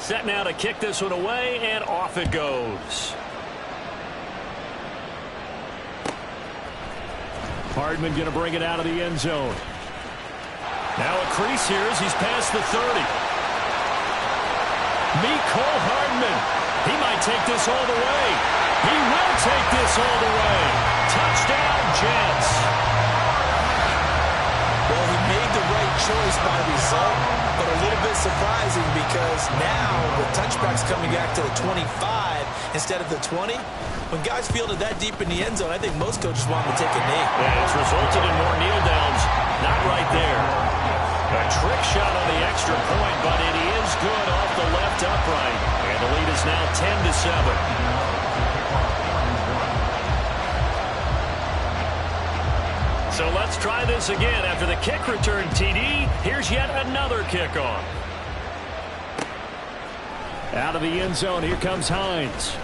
Set now to kick this one away, and off it goes. Hardman going to bring it out of the end zone. Now a crease here as he's past the 30. Cole Hardman. He might take this all the way. He will take this all the way. Touchdown, Jets. Well, he made the right choice by result, but a little bit surprising because now the touchback's coming back to the 25 instead of the 20. When guys fielded that deep in the end zone, I think most coaches want them to take a knee. Yeah, it's resulted in more kneel downs. Not right there. A trick shot on the extra point, but it is good off the left upright. And the lead is now 10-7. So let's try this again. After the kick return TD, here's yet another kickoff. Out of the end zone, here comes Hines.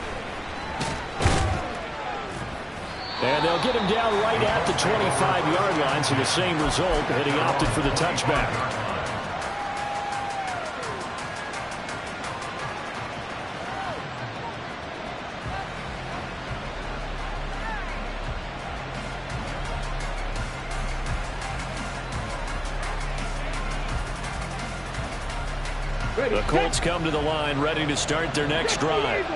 And they'll get him down right at the 25-yard line, so the same result, and he opted for the touchback. The Colts come to the line, ready to start their next drive.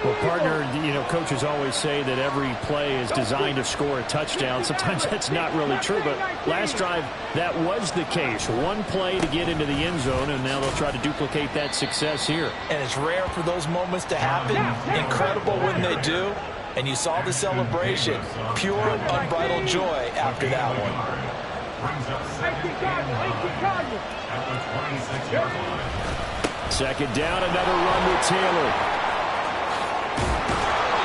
Well, partner, coaches always say that every play is designed to score a touchdown. Sometimes that's not really true, but last drive, that was the case. One play to get into the end zone, and now they'll try to duplicate that success here. And it's rare for those moments to happen. Incredible when they do. And you saw the celebration. Pure, unbridled joy after that one. Second down, another run with Taylor.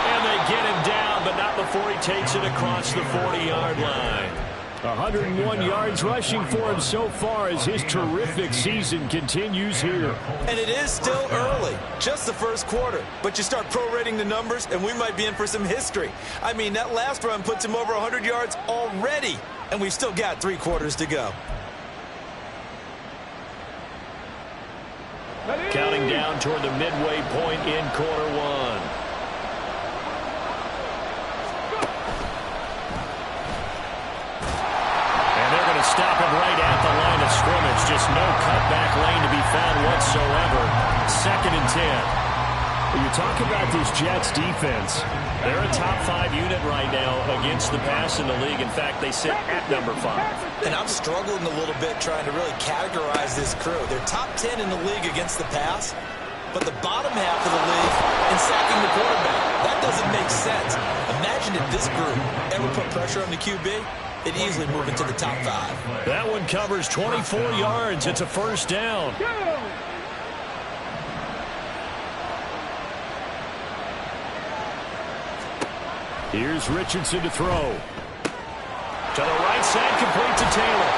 And they get him down, but not before he takes it across the 40-yard line. 101 yards rushing for him so far as his terrific season continues here. And it is still early, just the first quarter. But you start prorating the numbers, and we might be in for some history. I mean, that last run puts him over 100 yards already, and we've still got 3 quarters to go. Counting down toward the midway point in quarter one. And they're going to stop him right at the line of scrimmage. Just no cutback lane to be found whatsoever. 2nd and 10. Well, you talk about this Jets defense. They're a top 5 unit right now against the pass in the league. In fact, they sit at number 5. And I'm struggling a little bit trying to really categorize this crew. They're top 10 in the league against the pass, but the bottom half of the league in sacking the quarterback. That doesn't make sense. Imagine if this group ever put pressure on the QB, they'd easily move into the top 5. That one covers 24 yards. It's a first down. Here's Richardson to throw. To the right side, complete to Taylor.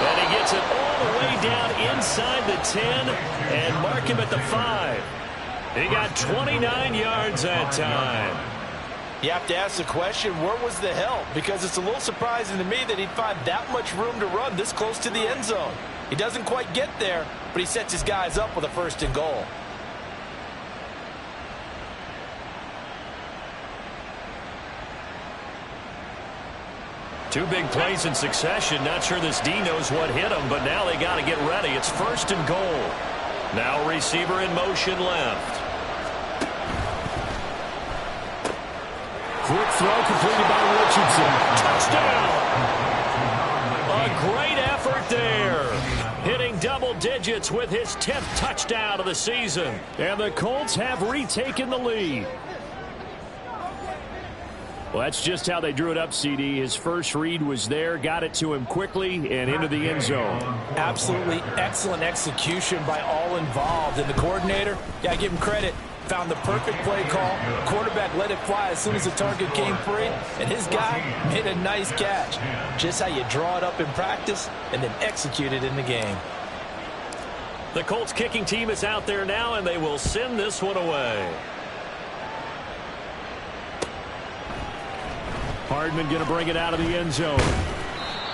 And he gets it all the way down inside the 10 and mark him at the 5. He got 29 yards that time. You have to ask the question, where was the help? Because it's a little surprising to me that he'd find that much room to run this close to the end zone. He doesn't quite get there, but he sets his guys up with a 1st and goal. Two big plays in succession. Not sure this D knows what hit him, but now they got to get ready. It's 1st and goal. Now receiver in motion left. Quick throw completed by Richardson. Touchdown! A great effort there. Hitting double digits with his 10th touchdown of the season. And the Colts have retaken the lead. Well, that's just how they drew it up, CD. His first read was there, got it to him quickly, and into the end zone. Absolutely excellent execution by all involved. And the coordinator, got to give him credit, found the perfect play call. Quarterback let it fly as soon as the target came free, and his guy made a nice catch. Just how you draw it up in practice and then execute it in the game. The Colts kicking team is out there now, and they will send this one away. Hardman going to bring it out of the end zone.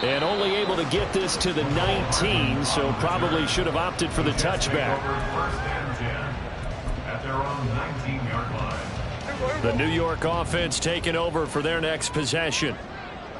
And only able to get this to the 19, so probably should have opted for the touchback. their own 19-yard line. The New York offense taking over for their next possession.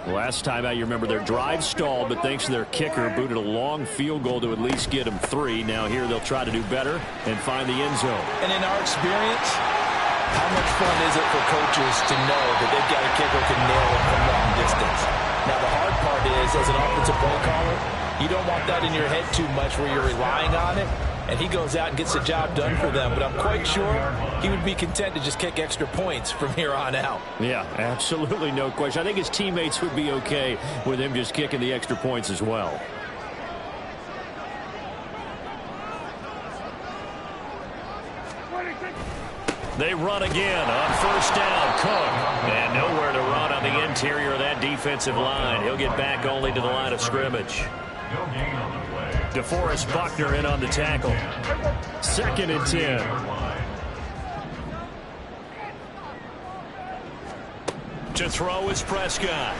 Last time out, you remember their drive stalled, but thanks to their kicker, booted a long field goal to at least get them 3. Now here they'll try to do better and find the end zone. And in our experience, how much fun is it for coaches to know that they've got a kicker who can nail it from long distance? Now the hard part is, as an offensive play caller, you don't want that in your head too much where you're relying on it. And he goes out and gets the job done for them. But I'm quite sure he would be content to just kick extra points from here on out. Yeah, absolutely no question. I think his teammates would be okay with him just kicking the extra points as well. They run again on first down. Cook. And nowhere to run on the interior of that defensive line. He'll get back only to the line of scrimmage. No gain on the play. DeForest Buckner in on the tackle. 2nd and 10. To throw is Prescott.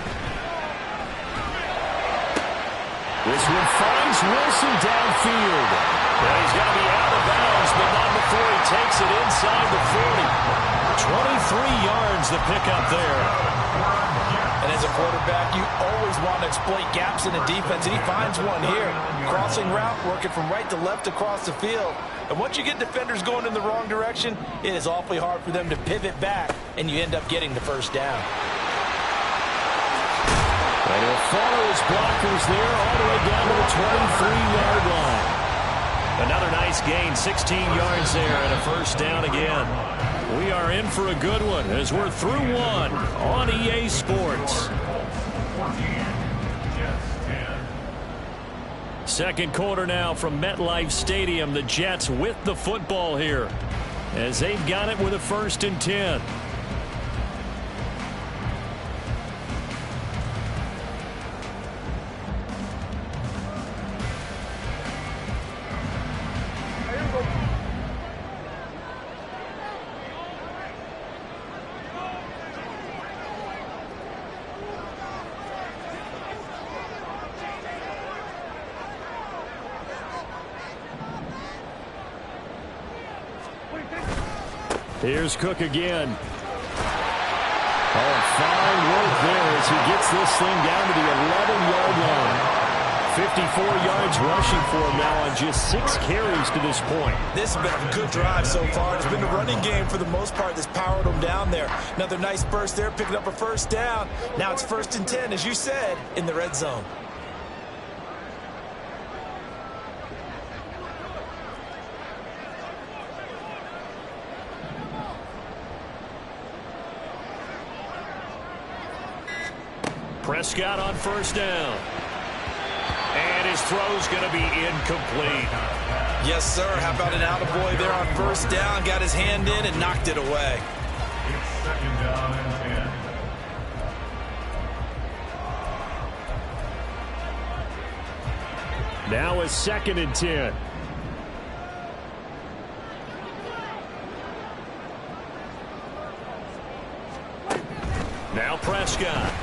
This one finds Wilson downfield. Well, he's going to be out of bounds, but not before he takes it inside the 40. 23 yards the pickup there. And as a quarterback, you always want to exploit gaps in the defense, and he finds one here. Crossing route, working from right to left across the field. And once you get defenders going in the wrong direction, it is awfully hard for them to pivot back, and you end up getting the first down. And he'll follow his blockers there all the way down to the 23-yard line. Another nice gain, 16 yards there, and a first down again. We are in for a good one as we're through one on EA Sports. Second quarter now from MetLife Stadium. The Jets with the football here as they've got it with a 1st and 10. Here's Cook again. Oh, fine work there as he gets this thing down to the 11-yard line. 54 yards rushing for him now on just 6 carries to this point. This has been a good drive so far. It's been the running game for the most part that's powered them down there. Another nice burst there, picking up a first down. Now it's 1st and 10, as you said, in the red zone. Prescott on first down. And his throw's going to be incomplete. Yes, sir. How about an attaboy there on first down? Got his hand in and knocked it away. It's 2nd down and 10. Now it's 2nd and 10. Now Prescott.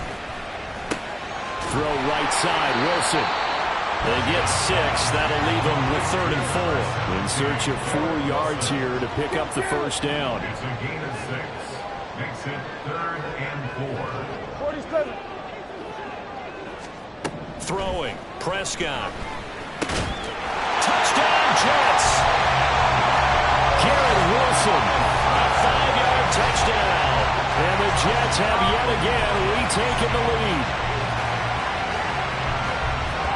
Throw right side, Wilson. They get 6. That'll leave them with 3rd and 4. In search of 4 yards here to pick up the first down. It's a gain of 6. Makes it 3rd and 4. Throwing, Prescott. Touchdown, Jets. Garrett Wilson, a 5-yard touchdown. And the Jets have yet again retaken the lead.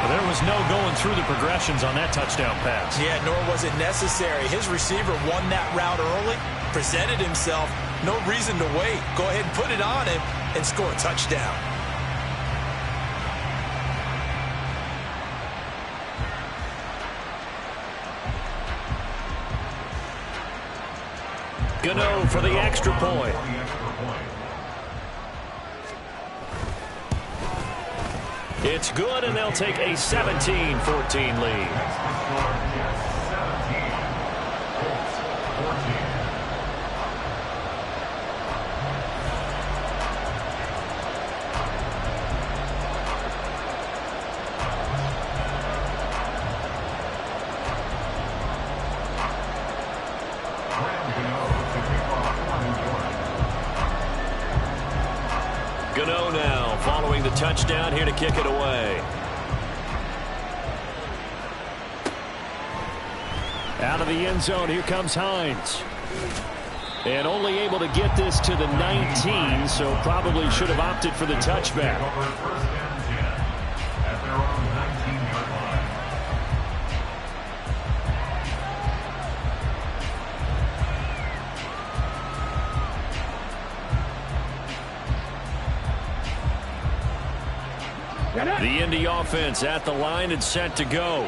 There was no going through the progressions on that touchdown pass. Yeah, nor was it necessary. His receiver won that route early, presented himself. No reason to wait. Go ahead and put it on him and score a touchdown. Gano for the extra point. It's good, and they'll take a 17-14 lead. Gano now following the touchdown here to kick it away. Out of the end zone, here comes Hines. And only able to get this to the 19, so probably should have opted for the touchback. First and 10 at their own 19-yard line. The Indy offense at the line and set to go.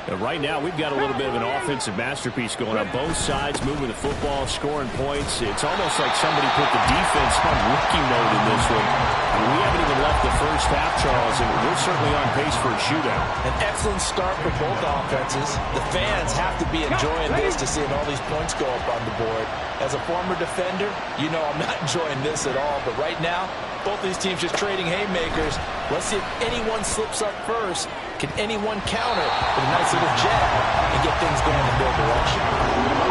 And right now, we've got a little bit of an offensive masterpiece going on both sides, moving the football, scoring points. It's almost like somebody put the defense on rookie mode in this one. I mean, we haven't even left the first half, Charles, and we're certainly on pace for a shootout. An excellent start for both offenses. The fans have to be enjoying this to seeing all these points go up on the board. As a former defender, you know I'm not enjoying this at all. But right now, both these teams just trading haymakers. Let's see if anyone slips up first. Can anyone counter with a nice little jab and get things going in their direction?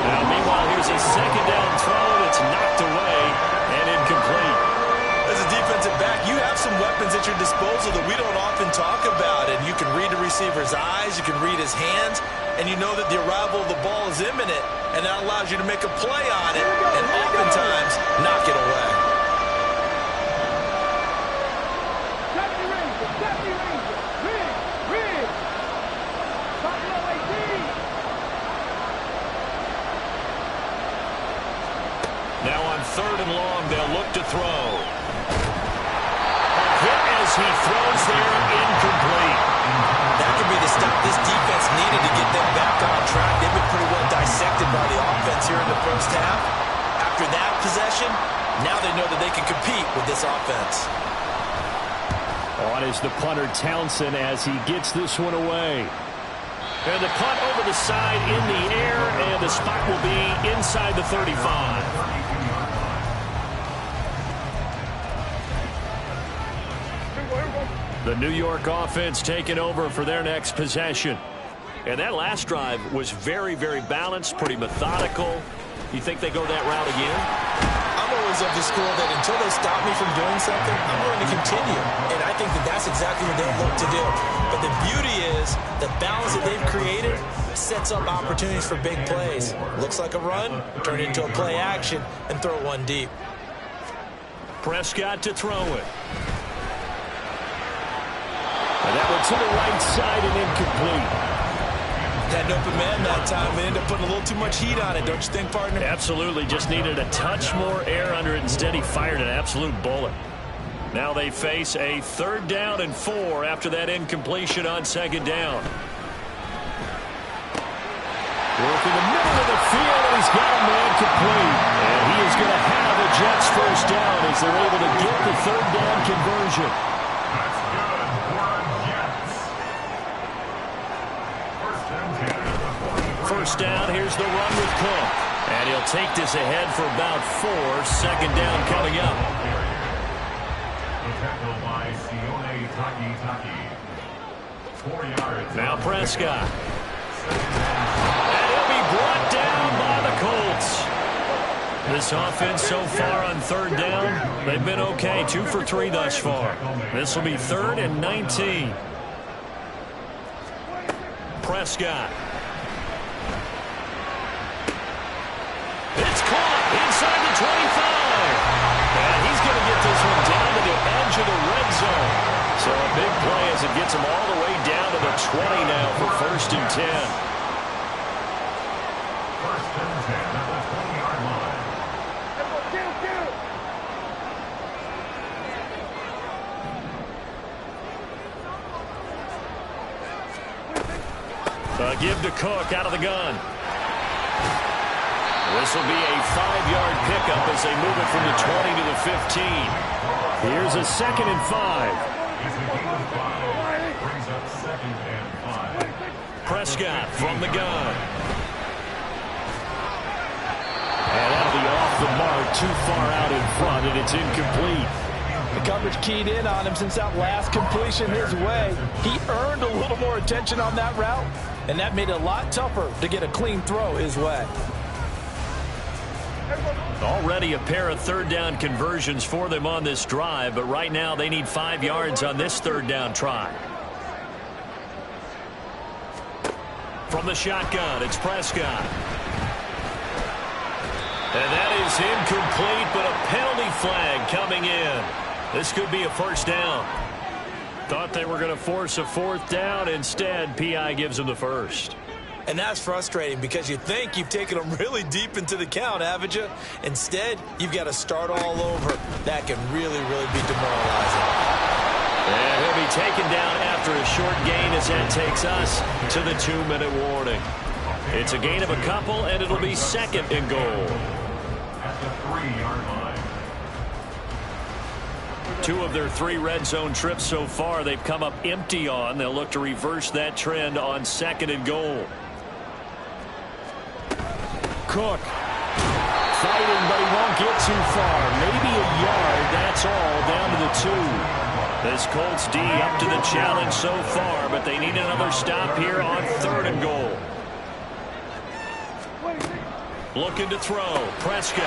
Now, meanwhile, here's a second down throw that's knocked away and incomplete. As a defensive back, you have some weapons at your disposal that we don't often talk about. And you can read the receiver's eyes, you can read his hands, and you know that the arrival of the ball is imminent, and that allows you to make a play on it and oftentimes knock it away. Now on third and long, they'll look to throw. A hit as he throws there, incomplete. That could be the stop this defense needed to get them back on track. They've been pretty well dissected by the offense here in the first half. After that possession, now they know that they can compete with this offense. On is the punter Townsend as he gets this one away. And the punt over the side in the air, and the spot will be inside the 35. The New York offense taking over for their next possession. And that last drive was very, very balanced, pretty methodical. You think they go that route again? I'm always of the school that until they stop me from doing something, I'm going to continue. And I think that that's exactly what they look to do. But the beauty is the balance that they've created sets up opportunities for big plays. Looks like a run, turn it into a play action, and throw one deep. Prescott to throw it. And that one to the right side and incomplete. Had an open man that time and ended up putting a little too much heat on it, don't you think, partner? Absolutely, just needed a touch more air under it. Instead, he fired an absolute bullet. Now they face a 3rd down and 4 after that incompletion on 2nd down. Work in the middle of the field, and he's got a man complete. And he is going to have the Jets first down as they're able to get the 3rd down conversion. That's good for Jets. First down, here's the run with Cook. And he'll take this ahead for about 4. 2nd down coming up. Now Prescott. And he'll be brought down by the Colts. This offense so far on 3rd down, they've been okay. 2 for 3 thus far. This will be 3rd and 19. Prescott. It's caught inside the 25. And he's going to get this one down to the edge of the red zone. So a big play as it gets him all the way down to the 20 now for 1st and 10. 1st and 10 at the 20-yard line. Give to Cook out of the gun. This will be a 5-yard pickup as they move it from the 20 to the 15. Here's a 2nd and 5. It's a gain of 5. Brings up 2nd and 5. Prescott from the gun. And that'll be off the mark, too far out in front, and it's incomplete. The coverage keyed in on him since that last completion his way. He earned a little more attention on that route, and that made it a lot tougher to get a clean throw his way. Already a pair of third down conversions for them on this drive, but right now they need 5 yards on this third down try. From the shotgun, it's Prescott. And that is incomplete, but a penalty flag coming in. This could be a first down. Thought they were going to force a fourth down. Instead, P.I. gives them the first. And that's frustrating because you think you've taken them really deep into the count, haven't you? Instead, you've got to start all over. That can really, really be demoralizing. And he'll be taken down after a short gain as that takes us to the 2-minute warning. It's a gain of a couple, and it'll be second and goal. At the 3-yard line. 2 of their 3 red zone trips so far they've come up empty on. They'll look to reverse that trend on second and goal. Cook fighting, but he won't get too far. Maybe a yard, that's all, down to the 2. This Colts D up to the challenge so far, but they need another stop here on third and goal. Looking to throw. Prescott.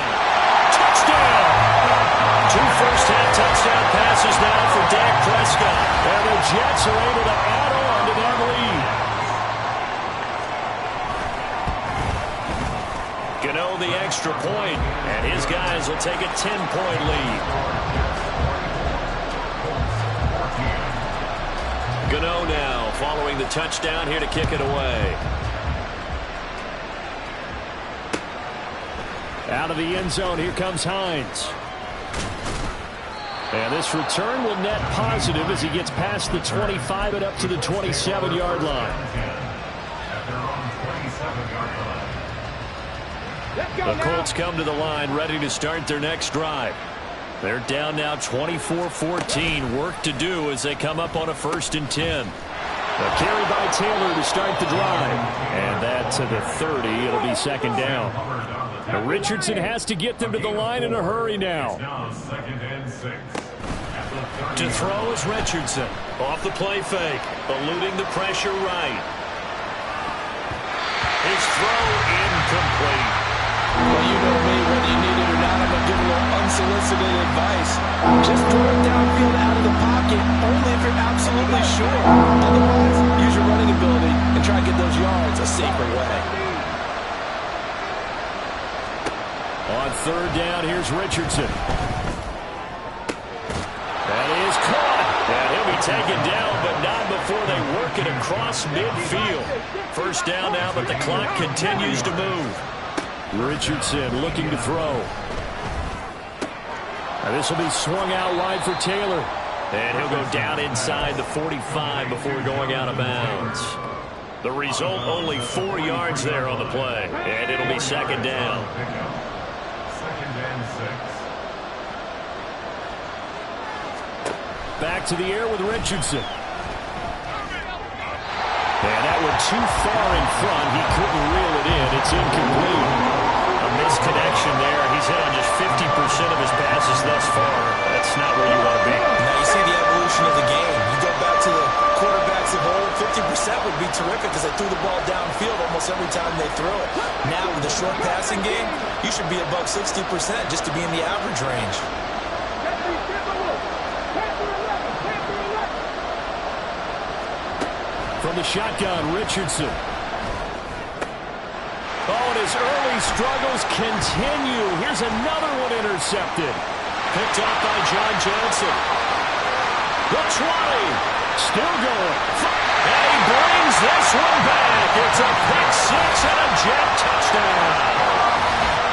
Touchdown! 2 first-half touchdown passes now for Dak Prescott. And the Jets are able to add on to that lead. Gano the extra point, and his guys will take a 10-point lead. Gano now following the touchdown here to kick it away. Out of the end zone, here comes Hines. And this return will net positive as he gets past the 25 and up to the 27-yard line. The Colts come to the line ready to start their next drive. They're down now 24-14. Work to do as they come up on a 1st and 10. A carry by Taylor to start the drive. And that to the 30. It'll be second down. Now Richardson has to get them to the line in a hurry now. To throw is Richardson. Off the play fake. Eluding the pressure right. His throw incomplete. Well, you know me, whether you need it or not, I'm going to give a little unsolicited advice. Just throw it downfield out of the pocket, only if you're absolutely sure. Otherwise, use your running ability and try to get those yards a safer way. On third down, here's Richardson. That is caught. And he'll be taken down, but not before they work it across midfield. First down now, but the clock continues to move. Richardson looking to throw. Now this will be swung out wide for Taylor. And he'll go down inside the 45 before going out of bounds. The result, only 4 yards there on the play. And it'll be second down. Back to the air with Richardson. And that one too far in front. He couldn't reel it in. It's incomplete. A misconnection there. He's hit on just 50% of his passes thus far. That's not where you want to be. Now you see the evolution of the game. You go back to the quarterbacks of old, 50% would be terrific because they threw the ball downfield almost every time they threw it. Now with the short passing game, you should be above 60% just to be in the average range. From the shotgun, Richardson. Oh, and his early struggles continue. Here's another one intercepted. Picked off by John Johnson. The 20. Still going. And he brings this one back. It's a pick six and a Jet touchdown.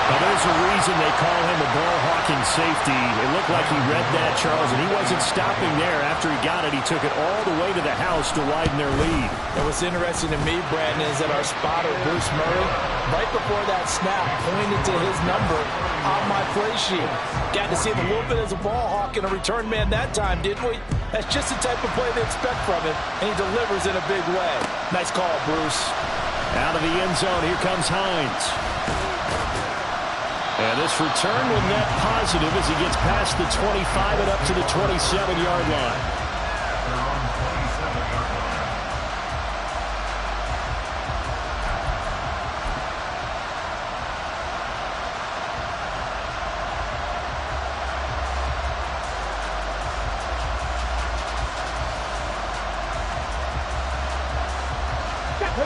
Now, there's a reason they call him a ball-hawking safety. It looked like he read that, Charles, and he wasn't stopping there. After he got it, he took it all the way to the house to widen their lead. And what's interesting to me, Brandon, is that our spotter, Bruce Murray, right before that snap, pointed to his number on my play sheet. Got to see him a little bit as a ball hawk and a return man that time, didn't we? That's just the type of play they expect from him, and he delivers in a big way. Nice call, Bruce. Out of the end zone, here comes Hines. And this return will net positive as he gets past the 25 and up to the 27-yard line.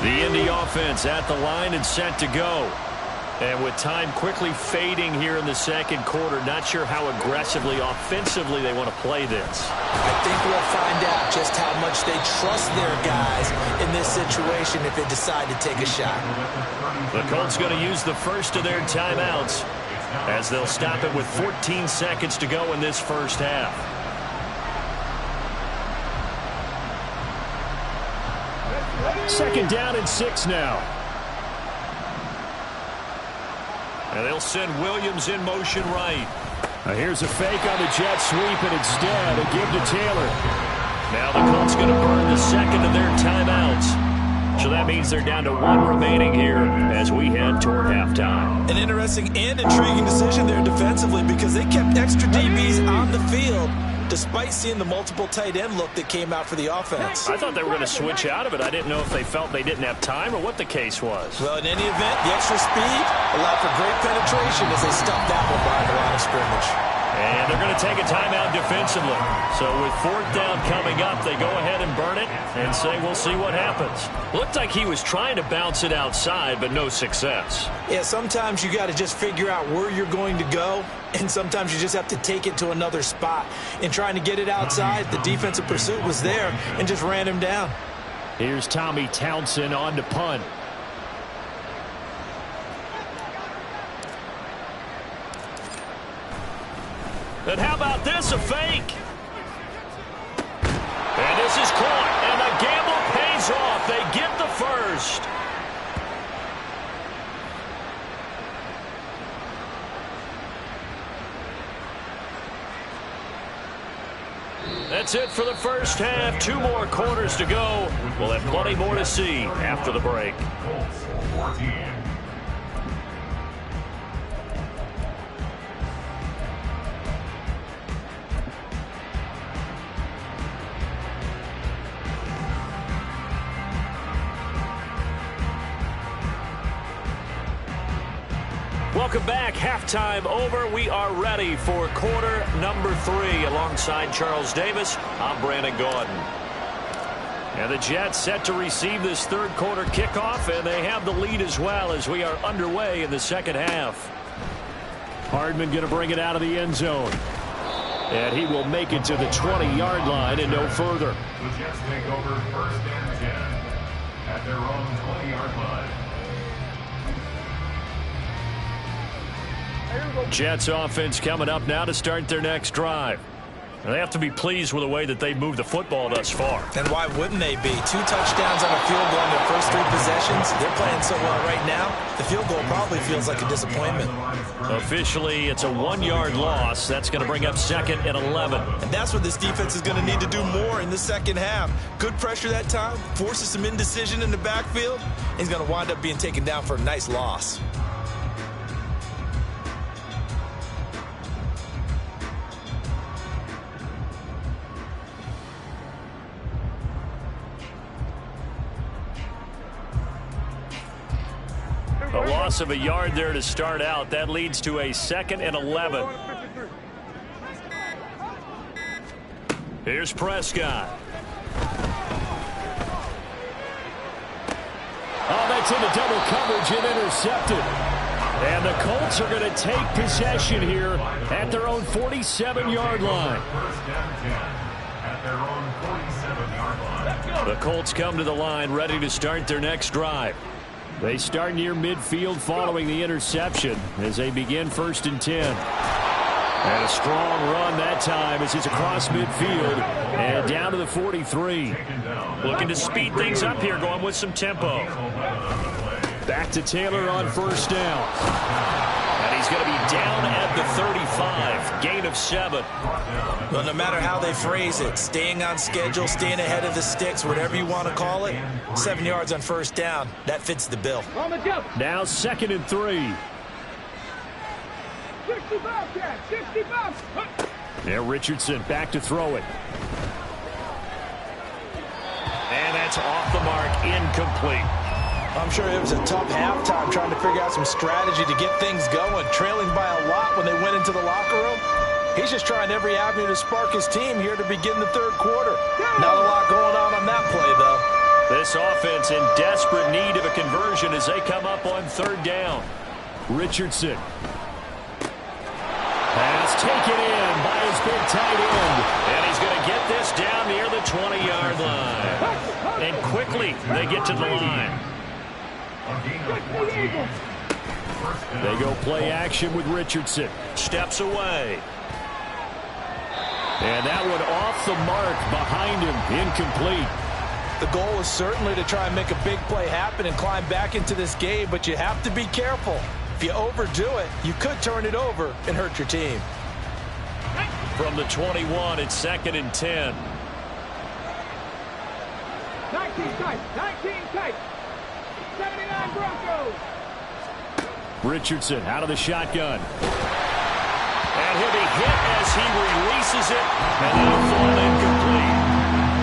The Indy offense at the line and set to go. And with time quickly fading here in the second quarter, not sure how aggressively, offensively they want to play this. I think we'll find out just how much they trust their guys in this situation if they decide to take a shot. The Colts going to use the first of their timeouts as they'll stop it with 14 seconds to go in this first half. Second down and 6 now. And they'll send Williams in motion right. Now here's a fake on the jet sweep, and instead a give to Taylor. Now the Colts going to burn the second of their timeouts. So that means they're down to 1 remaining here as we head toward halftime. An interesting and intriguing decision there defensively because they kept extra DBs on the field despite seeing the multiple tight end look that came out for the offense. I thought they were going to switch out of it. I didn't know if they felt they didn't have time or what the case was. Well, in any event, the extra speed allowed for great penetration as they stuffed that one behind the line of scrimmage. And they're going to take a timeout defensively. So with 4th down coming up, they go ahead and burn it and say we'll see what happens. Looked like he was trying to bounce it outside, but no success. Yeah, sometimes you got to just figure out where you're going to go, and sometimes you just have to take it to another spot. In trying to get it outside, the defensive pursuit was there and just ran him down. Here's Tommy Townsend on to punt. And how about this, a fake? And this is caught, and the gamble pays off. They get the first. That's it for the first half. 2 more quarters to go. We'll have plenty more to see after the break. Welcome back. Halftime over. We are ready for quarter number 3. Alongside Charles Davis, I'm Brandon Gaudin. And the Jets set to receive this third quarter kickoff, and they have the lead as well as we are underway in the second half. Hardman going to bring it out of the end zone. And he will make it to the 20-yard line and no further. The Jets take over 1st and 10 at their own 20-yard line. Jets offense coming up now to start their next drive. They have to be pleased with the way that they moved the football thus far. And why wouldn't they be? 2 touchdowns on a field goal in their first 3 possessions. They're playing so well right now, the field goal probably feels like a disappointment. Officially, it's a 1-yard loss. That's going to bring up 2nd and 11. And that's what this defense is going to need to do more in the second half. Good pressure that time, forces some indecision in the backfield. He's going to wind up being taken down for a nice loss. A loss of a yard there to start out. That leads to a 2nd and 11. Here's Prescott. Oh, that's into double coverage and intercepted. And the Colts are going to take possession here at their own 47-yard line. 1st and 10 at their own 47-yard line. The Colts come to the line ready to start their next drive. They start near midfield following the interception as they begin 1st and 10. And a strong run that time as it's across midfield and down to the 43. Looking to speed things up here, going with some tempo. Back to Taylor on 1st down. And he's going to be down at the 35. Gain of 7. Well, no matter how they phrase it, staying on schedule, staying ahead of the sticks, whatever you want to call it, 7 yards on 1st down, that fits the bill. Now 2nd and 3. 65. Now Richardson back to throw it. And that's off the mark, incomplete. I'm sure it was a tough halftime trying to figure out some strategy to get things going, trailing by a lot when they went into the locker room. He's just trying every avenue to spark his team here to begin the third quarter. Not a lot going on that play, though. This offense in desperate need of a conversion as they come up on third down. Richardson. Pass taken in by his big tight end. And he's going to get this down near the 20-yard line. And quickly they get to the line. They go play action with Richardson. Steps away. And that one off the mark behind him. Incomplete. The goal is certainly to try and make a big play happen and climb back into this game, but you have to be careful. If you overdo it, you could turn it over and hurt your team. From the 21, it's 2nd and 10. 19 tight. 79 Broncos. Richardson out of the shotgun. And he'll be hit as he releases it, and that'll fall incomplete.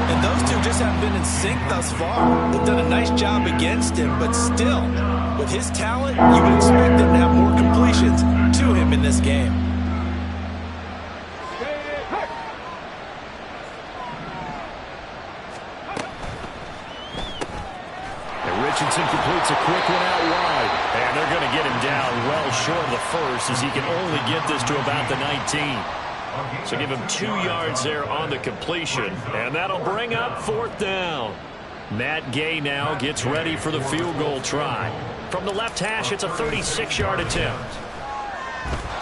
And those two just haven't been in sync thus far. They've done a nice job against him, but still, with his talent, you would expect them to have more completions to him in this game. And Richardson completes a quick one out wide. And they're going to get him down well short of the first as he can only get this to about the 19. So give him 2 yards there on the completion. And that'll bring up 4th down. Matt Gay now gets ready for the field goal try. From the left hash, it's a 36-yard attempt.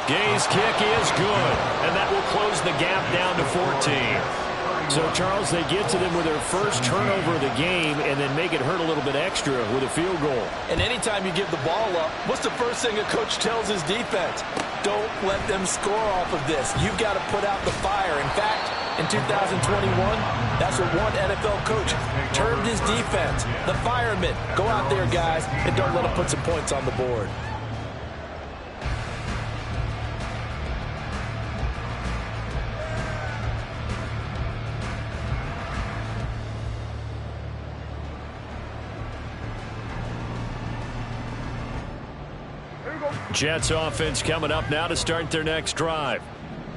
Gay's kick is good, and that will close the gap down to 14. So, Charles, they get to them with their first turnover of the game and then make it hurt a little bit extra with a field goal. And anytime you give the ball up, what's the first thing a coach tells his defense? Don't let them score off of this. You've got to put out the fire. In fact, in 2021, that's what one NFL coach termed his defense. The firemen. Go out there, guys, and don't let them put some points on the board. Jets offense coming up now to start their next drive.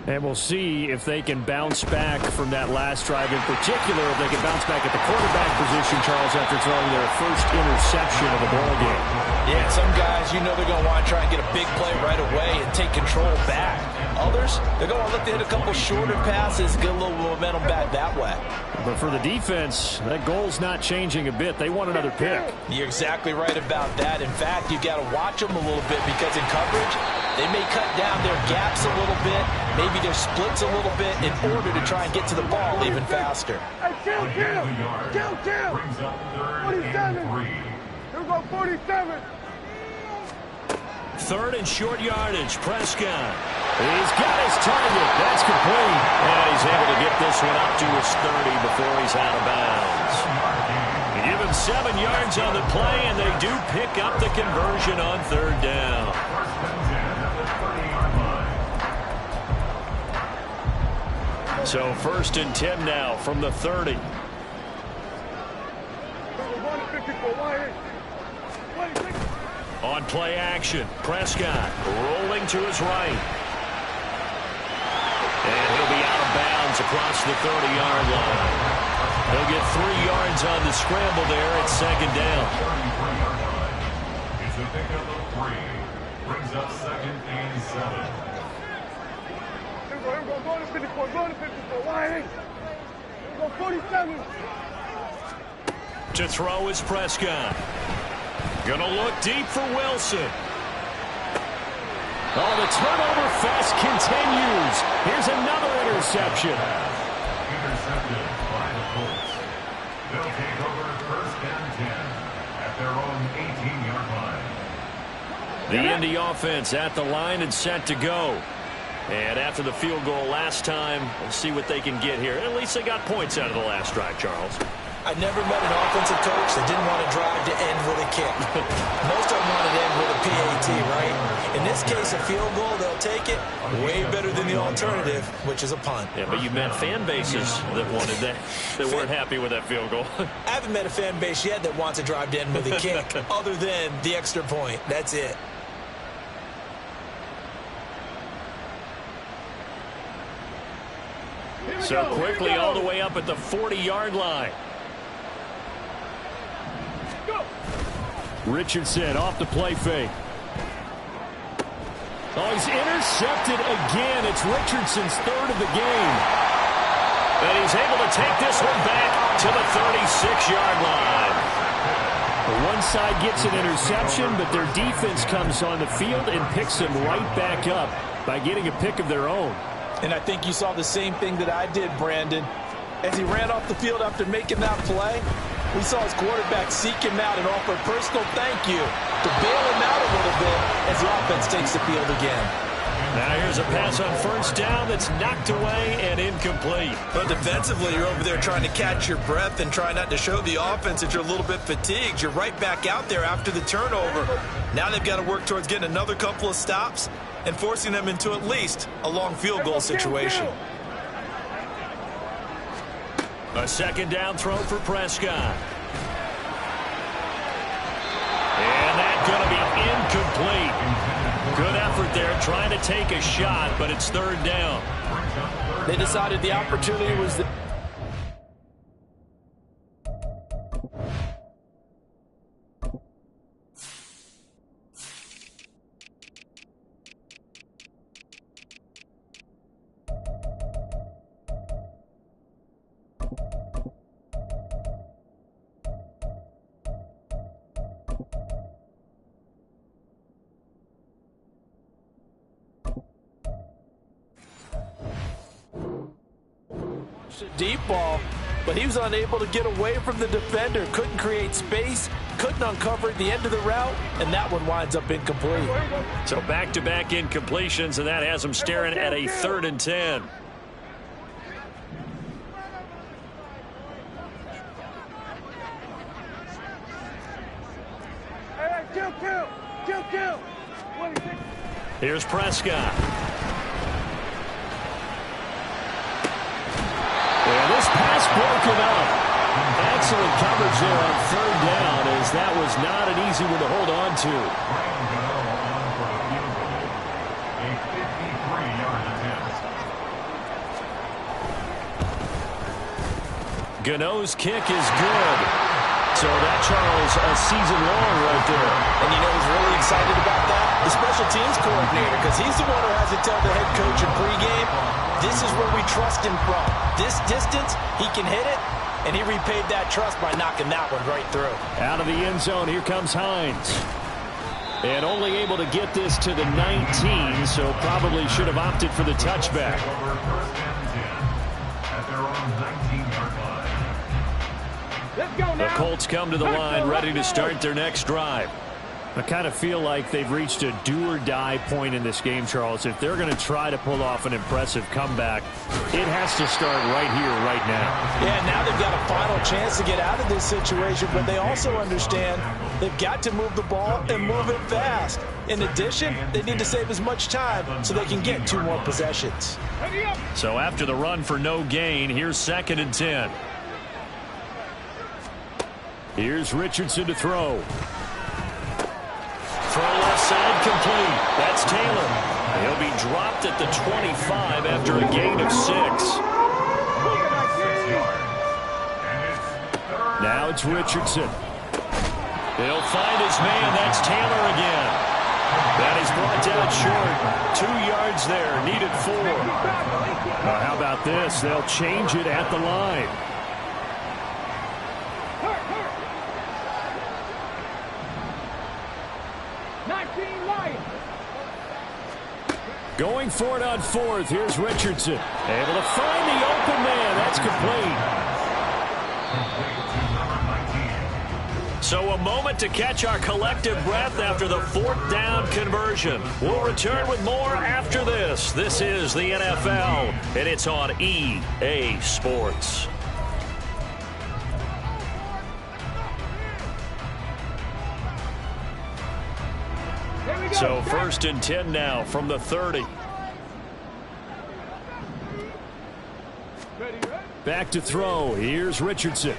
And we'll see if they can bounce back from that last drive. In particular, if they can bounce back at the quarterback position, Charles, after throwing their first interception of the ball game. Yeah, some guys, you know they're going to want to try and get a big play right away and take control back. Others, they're going to look to hit a couple shorter passes, get a little momentum back that way. But for the defense, that goal's not changing a bit. They want another pick. You're exactly right about that. In fact, you've got to watch them a little bit because in coverage, they may cut down their gaps a little bit, maybe their splits a little bit in order to try and get to the ball even faster. Hey, chill. Brings up 3rd and 3. Here we go, 47. 3rd and short yardage. Prescott. He's got his target. That's complete. And he's able to get this one up to his 30 before he's out of bounds. You give him 7 yards on the play, and they do pick up the conversion on 3rd down. So 1st and 10 now from the 30. On play action, Prescott rolling to his right. And he'll be out of bounds across the 30-yard line. He'll get 3 yards on the scramble there at 2nd down. It's a pickup of 3. Brings up 2nd and 7. Here we go, going to 54, going to 54. Here we go, 47. To throw is Prescott. Gonna look deep for Wilson. Oh, the turnover fest continues. Here's another interception. Intercepted by the Colts. They'll take over 1st and 10 at their own 18-yard line. The Indy offense at the line and set to go. And after the field goal last time, we'll see what they can get here. At least they got points out of the last drive, Charles. I never met an offensive coach that didn't want to drive to end with a kick. Most of them want to end with a PAT, right? In this case, a field goal, they'll take it. Way better than the alternative, which is a punt. Yeah, but you met fan bases that wanted that, that weren't happy with that field goal. I haven't met a fan base yet that wants to drive to end with a kick, other than the extra point. That's it. So quickly all the way up at the 40-yard line. Richardson off the play fake. Oh, he's intercepted again. It's Richardson's third of the game. And he's able to take this one back to the 36-yard line. One side gets an interception, but their defense comes on the field and picks them right back up by getting a pick of their own. And I think you saw the same thing that I did, Brandon. As he ran off the field after making that play, we saw his quarterback seek him out and offer a personal thank you to bail him out a little bit as the offense takes the field again. Now here's a pass on first down that's knocked away and incomplete. But defensively, you're over there trying to catch your breath and try not to show the offense that you're a little bit fatigued. You're right back out there after the turnover. Now they've got to work towards getting another couple of stops and forcing them into at least a long field goal situation. A second down throw for Prescott. And that's going to be incomplete. Good effort there trying to take a shot, but it's third down. They decided the opportunity was the deep ball, but he was unable to get away from the defender, couldn't create space, couldn't uncover the end of the route, and that one winds up incomplete. So back-to-back incompletions, and that has him staring at a 3rd and 10. Kill. Here's Prescott. And this pass broken up. Excellent coverage there on 3rd down, as that was not an easy one to hold on to. A 53-yard attempt. Gano's kick is good. So that, Charles, a season long right there. And you know who's really excited about that? The special teams coordinator, because he's the one who has to tell the head coach in pregame, this is where we trust him from. This distance, he can hit it, and he repaid that trust by knocking that one right through. Out of the end zone, here comes Hines. And only able to get this to the 19, so probably should have opted for the touchback. Over first and 10 at their own 19-yard line. Let's go now. The Colts come to the line ready to start their next drive. I kind of feel like they've reached a do-or-die point in this game, Charles. If they're going to try to pull off an impressive comeback, it has to start right here, right now. Yeah, now they've got a final chance to get out of this situation, but they also understand they've got to move the ball and move it fast. In addition, they need to save as much time so they can get 2 more possessions. So after the run for no gain, here's 2nd and 10. Here's Richardson to throw. Throw left side complete. That's Taylor. He'll be dropped at the 25 after a gain of 6. 6 yards. And it's third. Now it's Richardson. He'll find his man. That's Taylor again. That is brought down short. 2 yards there. Needed 4. How about this? They'll change it at the line. Going for it on 4th. Here's Richardson. Able to find the open man. That's complete. So a moment to catch our collective breath after the 4th down conversion. We'll return with more after this. This is the NFL, and it's on EA Sports. So 1st and 10 now from the 30. Back to throw. Here's Richardson.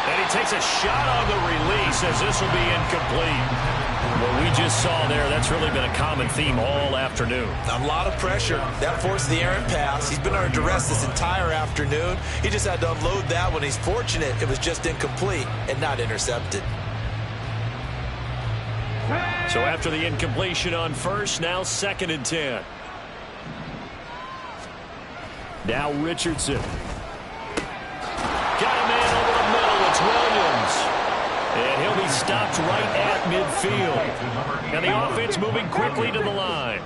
And he takes a shot on the release as this will be incomplete. What we just saw there, that's really been a common theme all afternoon. A lot of pressure. That forced the errant pass. He's been under duress this entire afternoon. He just had to unload that one. He's fortunate it was just incomplete and not intercepted. So after the incompletion on first, now 2nd and 10. Now Richardson. Got a man over the middle. It's Williams. And he'll be stopped right at midfield. And the offense moving quickly to the line.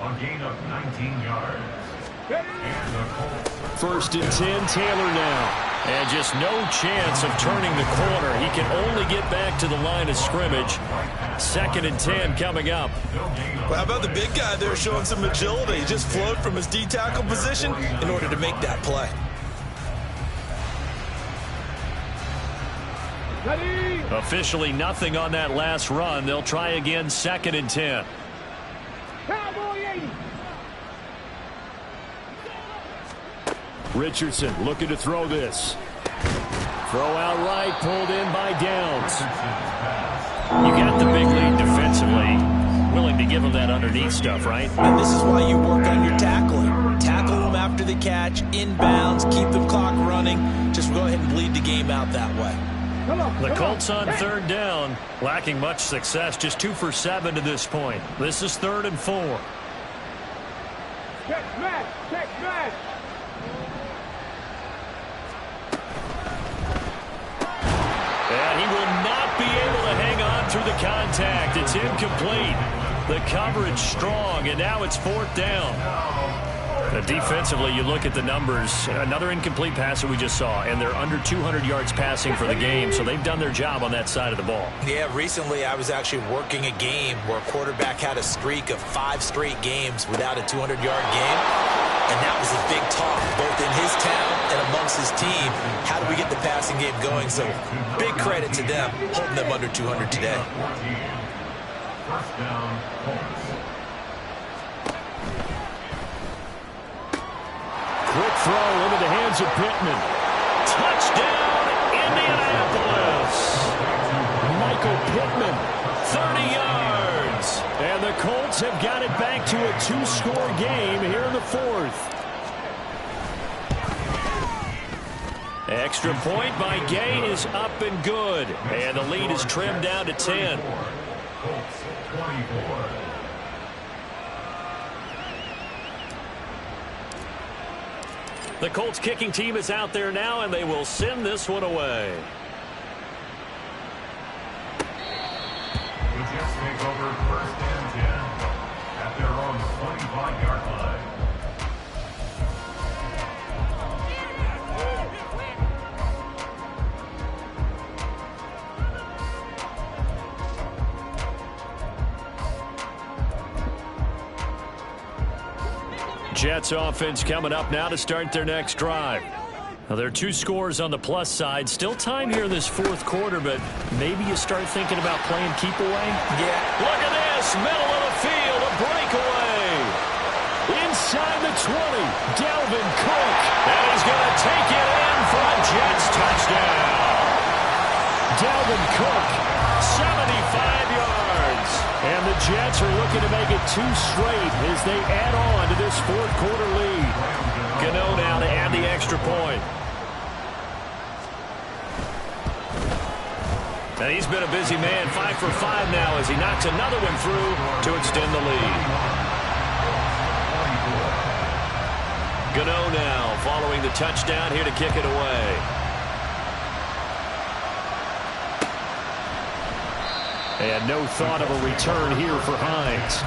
A gain of 19 yards. And the Colts. 1st and 10, Taylor now. And just no chance of turning the corner. He can only get back to the line of scrimmage. 2nd and 10 coming up. Well, how about the big guy there showing some agility? He just flowed from his D-tackle position in order to make that play. Officially nothing on that last run. They'll try again 2nd and 10. Richardson looking to throw this. Throw out right, pulled in by Downs. You got the big lead defensively. Willing to give him that underneath stuff, right? And this is why you work on your tackling. Tackle them after the catch, inbounds, keep the clock running. Just go ahead and bleed the game out that way. The Colts on 3rd down, lacking much success, just 2 for 7 to this point. This is 3rd and 4. Check smash! Check smash! And he will not be able to hang on through the contact. It's incomplete. The coverage strong, and now it's 4th down. Defensively, you look at the numbers. Another incomplete pass that we just saw, and they're under 200 yards passing for the game, so they've done their job on that side of the ball. Yeah, recently I was actually working a game where a quarterback had a streak of 5 straight games without a 200-yard game, and that was a big talk, both in his town and amongst his team. How do we get the passing game going? So big credit to them, holding them under 200 today. 1st down, Colts. Quick throw into the hands of Pittman. Touchdown, Indianapolis. Michael Pittman. 30 yards. And the Colts have got it back to a 2-score game here in the 4th. Extra point by Gay is up and good. And the lead is trimmed down to 10. Colts 24. The Colts kicking team is out there now, and they will send this one away. The Jets take over 1st and 10 at their own 25-yard line. Jets offense coming up now to start their next drive. Now, there are 2 scores on the plus side. Still time here in this 4th quarter, but maybe you start thinking about playing keep away. Yeah. Look at this, middle of the field, a breakaway. Inside the 20, Dalvin Cook. And he's going to take it in for a Jets touchdown. Dalvin Cook, 75 yards. and the Jets are looking to make it 2 straight as they add on to this 4th quarter lead. Gano now to add the extra point. And he's been a busy man, 5 for 5 now as he knocks another one through to extend the lead. Gano now following the touchdown here to kick it away. And no thought of a return here for Hines.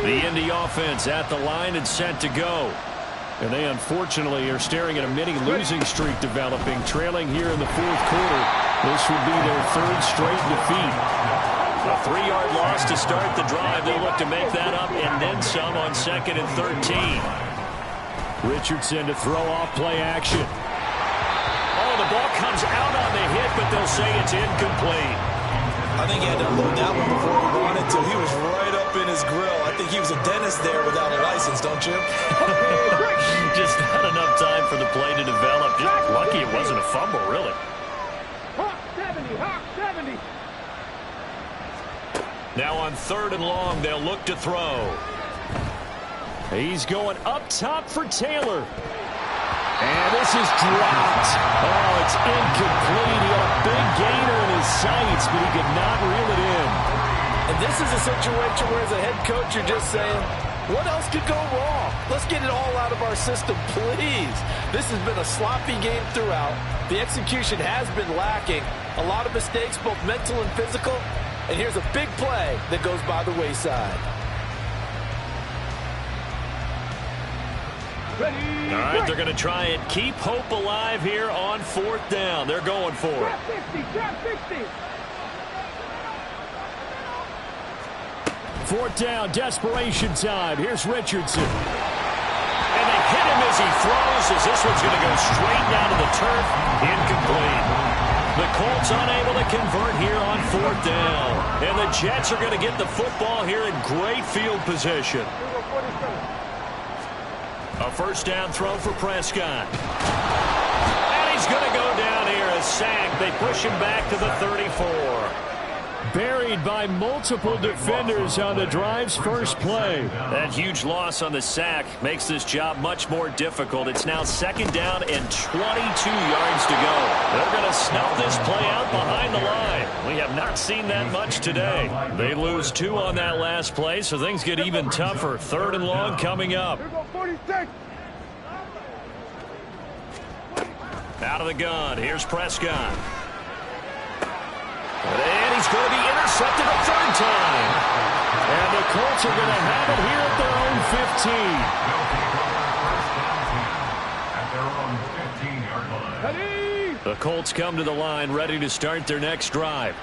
The Indy offense at the line and set to go. And they unfortunately are staring at a mini losing streak developing, trailing here in the 4th quarter. This would be their 3rd straight defeat. A 3-yard loss to start the drive. They'll look to make that up and then some on 2nd and 13. Richardson to throw off play action. Oh, the ball comes out on the hit, but they'll say it's incomplete. I think he had to load that one before he wanted to. He was right up in his grill. I think he was a dentist there without a license, don't you? Just not enough time for the play to develop. Just lucky it wasn't a fumble, really. Hawk 70, Hawk 70. Now on 3rd and long, they'll look to throw. He's going up top for Taylor. And this is dropped. Oh, it's incomplete. He had a big gainer in his sights, but he could not reel it in. And this is a situation where as a head coach, you're just saying, what else could go wrong? Let's get it all out of our system, please. This has been a sloppy game throughout. The execution has been lacking. A lot of mistakes, both mental and physical. And here's a big play that goes by the wayside. All right, they're going to try and keep hope alive here on 4th down. They're going for it. 4th down, desperation time. Here's Richardson. And they hit him as he throws, as this one's going to go straight down to the turf. Incomplete. The Colts unable to convert here on 4th down. And the Jets are going to get the football here in great field position. A 1st down throw for Prescott. And he's going to go down here, a sack. They push him back to the 34. Buried by multiple defenders on the drive's first play. That huge loss on the sack makes this job much more difficult. It's now 2nd down and 22 yards to go. They're going to snuff this play out behind the line. We have not seen that much today. They lose 2 on that last play, so things get even tougher. 3rd and long coming up. Out of the gun, here's Prescott. And he's going to be intercepted a 3rd time. And the Colts are going to have it here at their own 15. At their own 15-yard line. The Colts come to the line ready to start their next drive.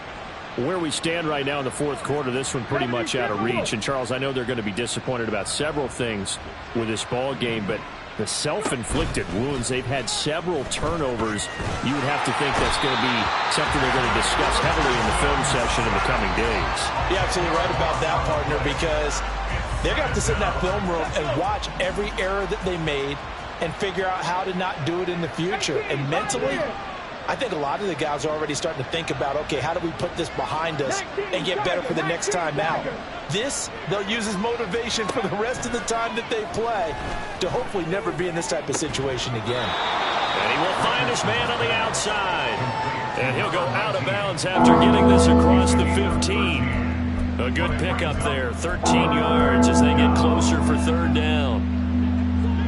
Where we stand right now in the 4th quarter, this one pretty much out of reach. And, Charles, I know they're going to be disappointed about several things with this ball game, but the self-inflicted wounds, they've had several turnovers. You would have to think that's going to be something they're going to discuss heavily in the film session in the coming days. You're absolutely right about that, partner, because they're going to have to sit in that film room and watch every error that they made and figure out how to not do it in the future. And mentally, I think a lot of the guys are already starting to think about, okay, how do we put this behind us and get better for the next time out? This, they'll use as motivation for the rest of the time that they play to hopefully never be in this type of situation again. And he will find his man on the outside. And he'll go out of bounds after getting this across the 15. A good pickup there, 13 yards as they get closer for 3rd down.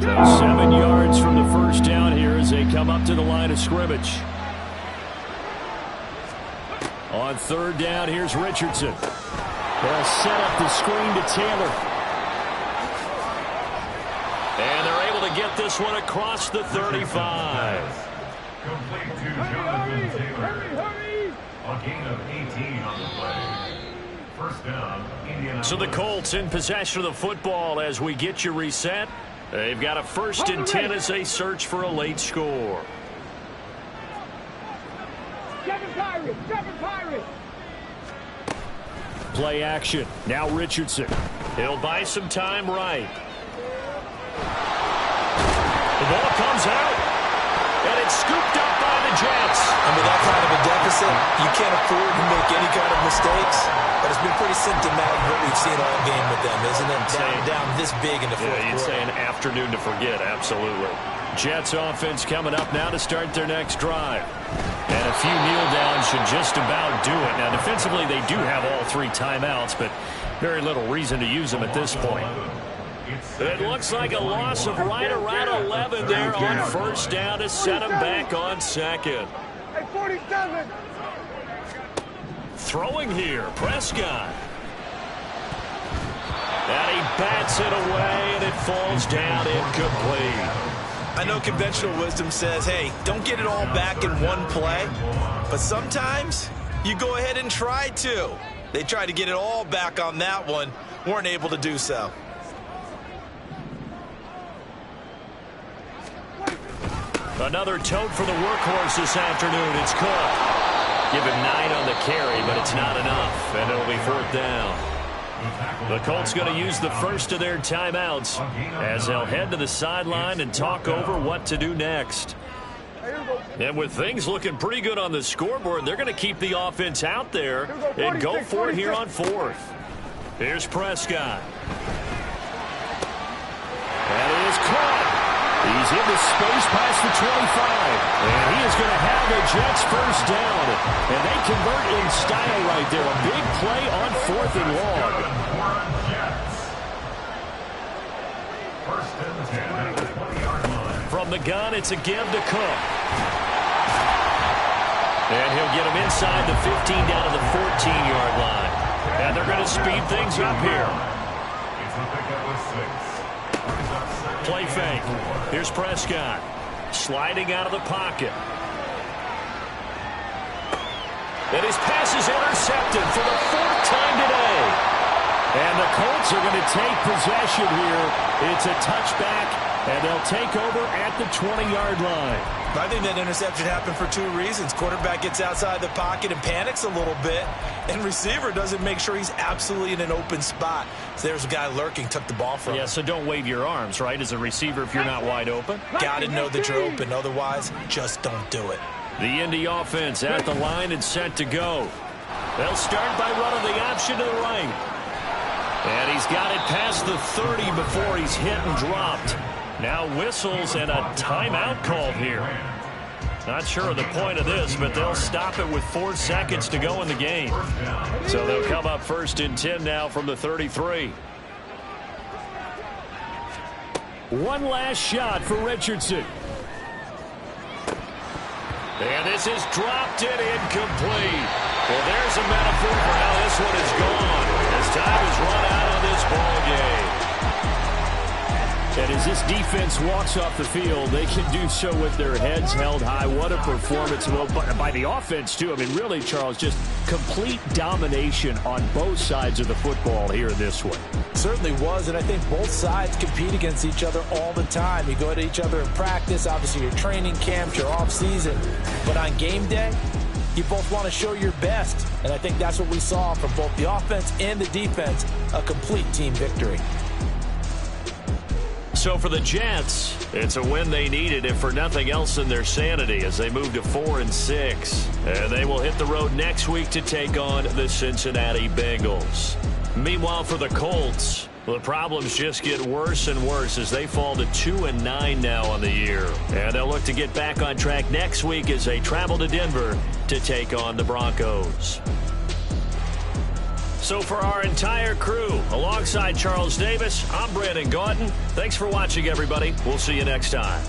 So 7 yards from the 1st down here as they come up to the line of scrimmage. On 3rd down, here's Richardson. They'll set up the screen to Taylor. And they're able to get this one across the 35. Complete to Jonathan Taylor. A gain of 18 on the play. 1st down, Indianapolis. So the Colts in possession of the football as we get you reset. They've got a 1st and 10 as they search for a late score. Play action. Now Richardson. He'll buy some time right. The ball comes out. And it's scooped up by the Jets. And with that kind of a deficit, you can't afford to make any kind of mistakes. But it's been pretty symptomatic of what we've seen all game with them, isn't it? Down this big in the 4th quarter. You'd say an afternoon to forget, absolutely. Jets offense coming up now to start their next drive. And a few kneel downs should just about do it. Now, defensively, they do have all 3 timeouts, but very little reason to use them at this point. It looks like a loss of right around 11 there on 1st down to set them back on 2nd. Hey, 47. Throwing here, Prescott. And he bats it away, and it falls down incomplete. I know conventional wisdom says, hey, don't get it all back in one play. But sometimes you go ahead and try to. They tried to get it all back on that one. Weren't able to do so. Another tote for the workhorse this afternoon. It's Cook. Give him 9 on the carry, but it's not enough. And it'll be 4th down. The Colts going to use the first of their timeouts as they'll head to the sideline and talk over what to do next. Hey, here we go. And with things looking pretty good on the scoreboard, they're going to keep the offense out there and go for it here on fourth. Here's Prescott. That is caught. He's into space past the 25. And he is going to have the Jets first down. And they convert in style right there. A big play on fourth and long. First and 10 at the 20-yard line. From the gun, it's a give to Cook. And he'll get him inside the 15 down to the 14-yard line. And they're going to speed things up here. It's a pickup with 6. Play fake. Here's Prescott. Sliding out of the pocket. And his pass is intercepted for the 4th time today. And the Colts are going to take possession here. It's a touchback, and they'll take over at the 20-yard line. I think that interception happened for 2 reasons. Quarterback gets outside the pocket and panics a little bit, and receiver doesn't make sure he's absolutely in an open spot. So there's a guy lurking, took the ball from him. Yeah, so don't wave your arms, right, as a receiver if you're not wide open. Got to know that you're open. Otherwise, just don't do it. The Indy offense at the line and set to go. They'll start by running the option to the right. And he's got it past the 30 before he's hit and dropped. Now whistles and a timeout called here. Not sure of the point of this, but they'll stop it with 4 seconds to go in the game. So they'll come up first and 10 now from the 33. One last shot for Richardson. And this is dropped and incomplete. Well, there's a metaphor for how this one is gone. As time is run out on this ball game. And as this defense walks off the field, they can do so with their heads held high. What a performance by the offense, too. I mean, really, Charles, just complete domination on both sides of the football here in this one. Certainly was, and I think both sides compete against each other all the time. You go to each other in practice, obviously your training camps, your off-season. But on game day, you both want to show your best. And I think that's what we saw from both the offense and the defense, a complete team victory. So for the Jets, it's a win they needed, if for nothing else than their sanity, as they move to 4-6. And they will hit the road next week to take on the Cincinnati Bengals. Meanwhile, for the Colts, the problems just get worse and worse as they fall to 2-9 now on the year. And they'll look to get back on track next week as they travel to Denver to take on the Broncos. So for our entire crew, alongside Charles Davis, I'm Brandon Gaunton. Thanks for watching, everybody. We'll see you next time.